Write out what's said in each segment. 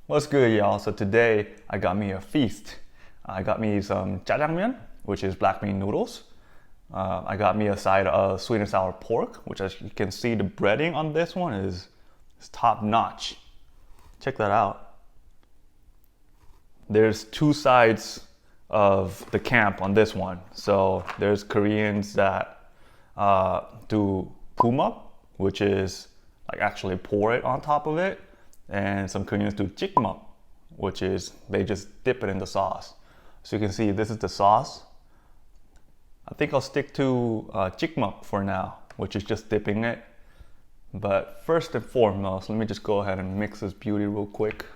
What's good, y'all? So today I got me a feast. I got me some jjajangmyeon, which is black bean noodles. I got me a side of sweet and sour pork, which as you can see the breading on this one is top notch. Check that out. There's two sides of the camp on this one. So there's Koreans that do kumuk, which is like actually pour it on top of it. And some Koreans do jjajangmyeon, which is they just dip it in the sauce. So you can see this is the sauce. I think I'll stick to jjajangmyeon for now, which is just dipping it. But first and foremost, let me just go ahead and mix this beauty real quick.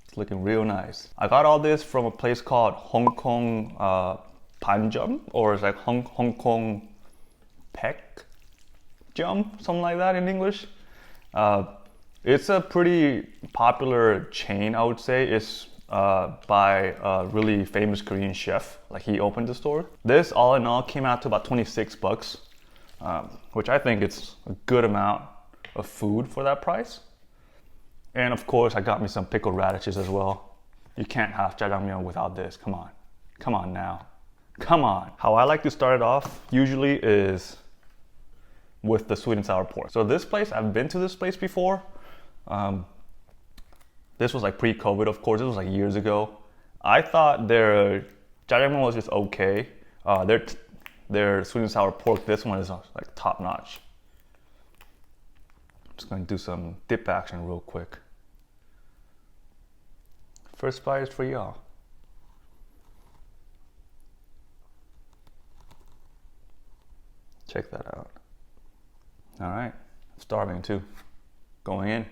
It's looking real nice. I got all this from a place called Hong Kong Panjum, or it's like Hong Kong Pek Jum, something like that in English. It's a pretty popular chain, I would say. It's by a really famous Korean chef. Like he opened the store. This all in all came out to about 26 bucks, which I think it's a good amount of food for that price. And of course, I got me some pickled radishes as well. You can't have jjajangmyeon without this. Come on. Come on now. Come on. How I like to start it off usually is with the sweet and sour pork. So this place, I've been to this place before. This was like pre-COVID, of course. This was like years ago. I thought their jjajangmyeon was just okay. Their sweet and sour pork, this one is like top notch. I'm just gonna do some dip action real quick. First bite is for y'all. Check that out. All right, I'm starving too. Going in.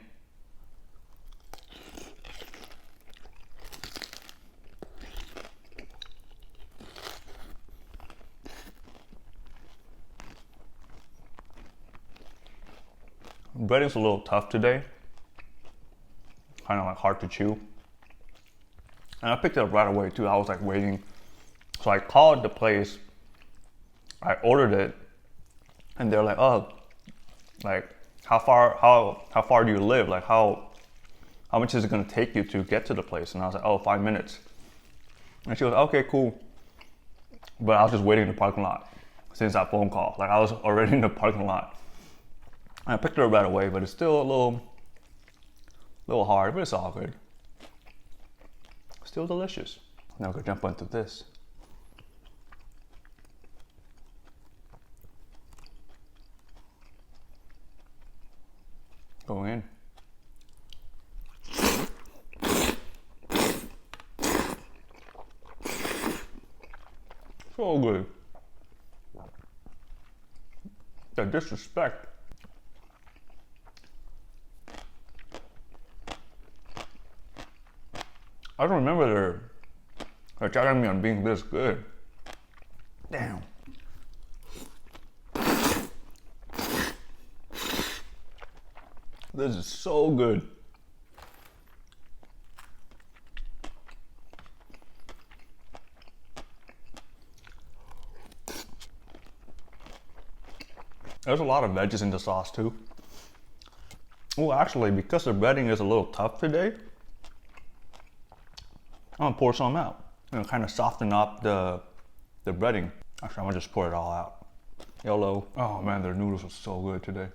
Breading's a little tough today. Kind of like hard to chew. And I picked it up right away too. I was like waiting. So I called the place. I ordered it. And they're like, oh, like how far do you live? Like how much is it gonna take you to get to the place? And I was like, oh, 5 minutes. And she was like, okay, cool. But I was just waiting in the parking lot since that phone call. Like I was already in the parking lot. I picked it up right away, but it's still a little hard, but it's all good. Still delicious. Now we're gonna jump into this. Go in. So good. The disrespect. I don't remember their jjajangmyeon being this good. Damn. This is so good. There's a lot of veggies in the sauce too. Oh, actually, because the breading is a little tough today, I'm gonna pour some out and kind of soften up the breading. Actually, I'm gonna just pour it all out. YOLO. Oh man, their noodles are so good today.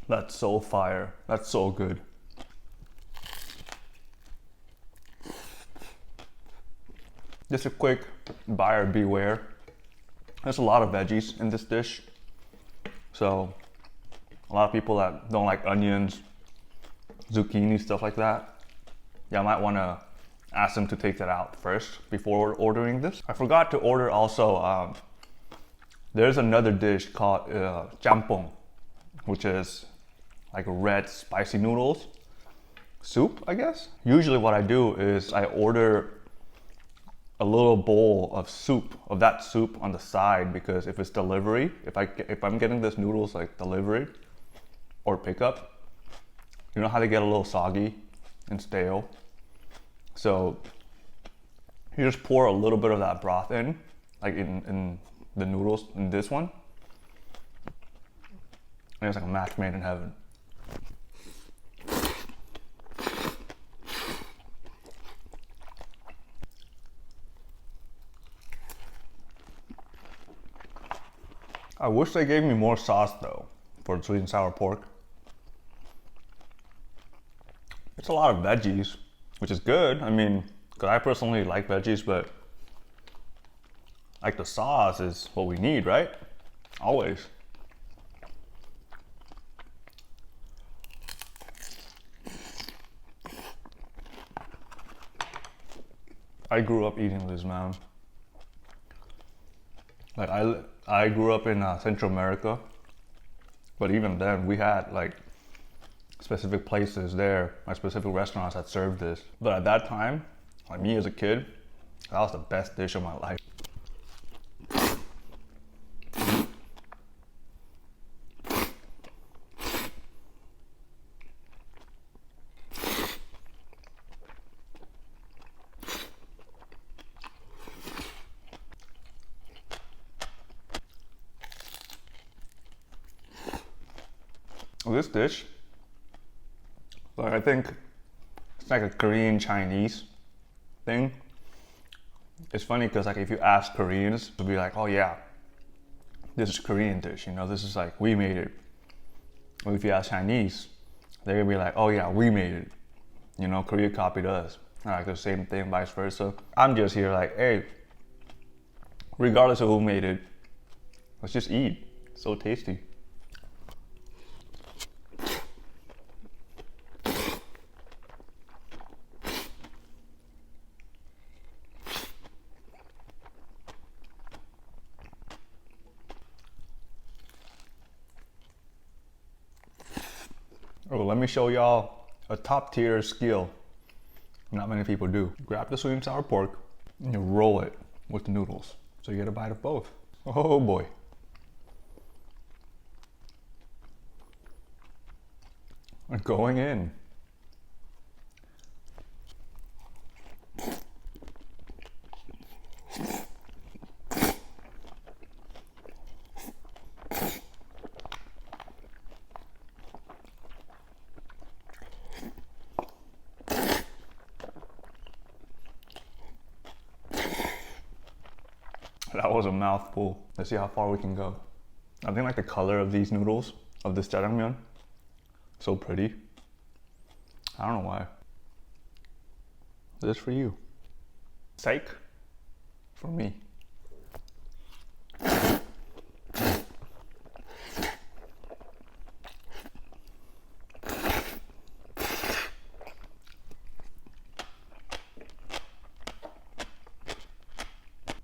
That's so fire. That's so good. Just a quick buyer beware. There's a lot of veggies in this dish. So a lot of people that don't like onions, zucchini, stuff like that, yeah, I might want to ask them to take that out first before ordering this. I forgot to order also, there's another dish called jjampong, which is like red spicy noodles soup, I guess. Usually what I do is I order a little bowl of soup, of that soup on the side, because if it's delivery, if I'm getting this noodles like delivery or pickup, you know how they get a little soggy and stale. So you just pour a little bit of that broth in, like in the noodles in this one. And it's like a match made in heaven. I wish they gave me more sauce though for sweet and sour pork. It's a lot of veggies, which is good. I mean, because I personally like veggies, but like the sauce is what we need, right? Always. I grew up eating this, man. Like I grew up in Central America, but even then we had like specific places there, like specific restaurants that served this. But at that time, like me as a kid, that was the best dish of my life. This dish, like I think it's like a Korean Chinese thing. It's funny because like if you ask Koreans, they'll be like, oh yeah, this is Korean dish, you know, this is like we made it. Or if you ask Chinese, they're gonna be like, oh yeah, we made it. You know, Korea copied us. Like the same thing, vice versa. I'm just here like, hey, regardless of who made it, let's just eat. It's so tasty. Oh, let me show y'all a top tier skill not many people do. Grab the sweet and sour pork and you roll it with the noodles. So you get a bite of both. Oh boy. And going in. That was a mouthful. Let's see how far we can go. I think like the color of these noodles, of this jjajangmyeon, so pretty. I don't know why. This is for you. Steak for me.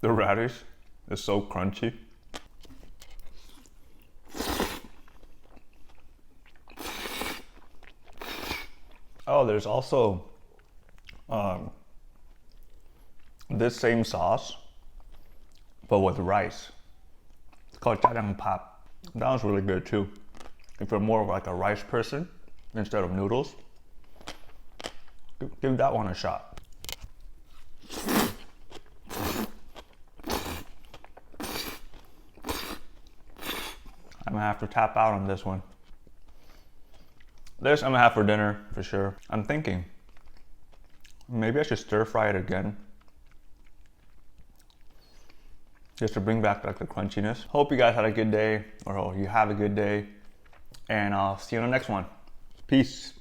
The radish is so crunchy. Oh, there's also this same sauce, but with rice. It's called Jjajangmyeon. That one's really good too. If you're more of like a rice person instead of noodles, give that one a shot. I'm gonna have to tap out on this one. This I'm gonna have for dinner for sure. I'm thinking maybe I should stir fry it again, just to bring back like the crunchiness. Hope you guys had a good day, or you have a good day, and I'll see you on the next one. Peace.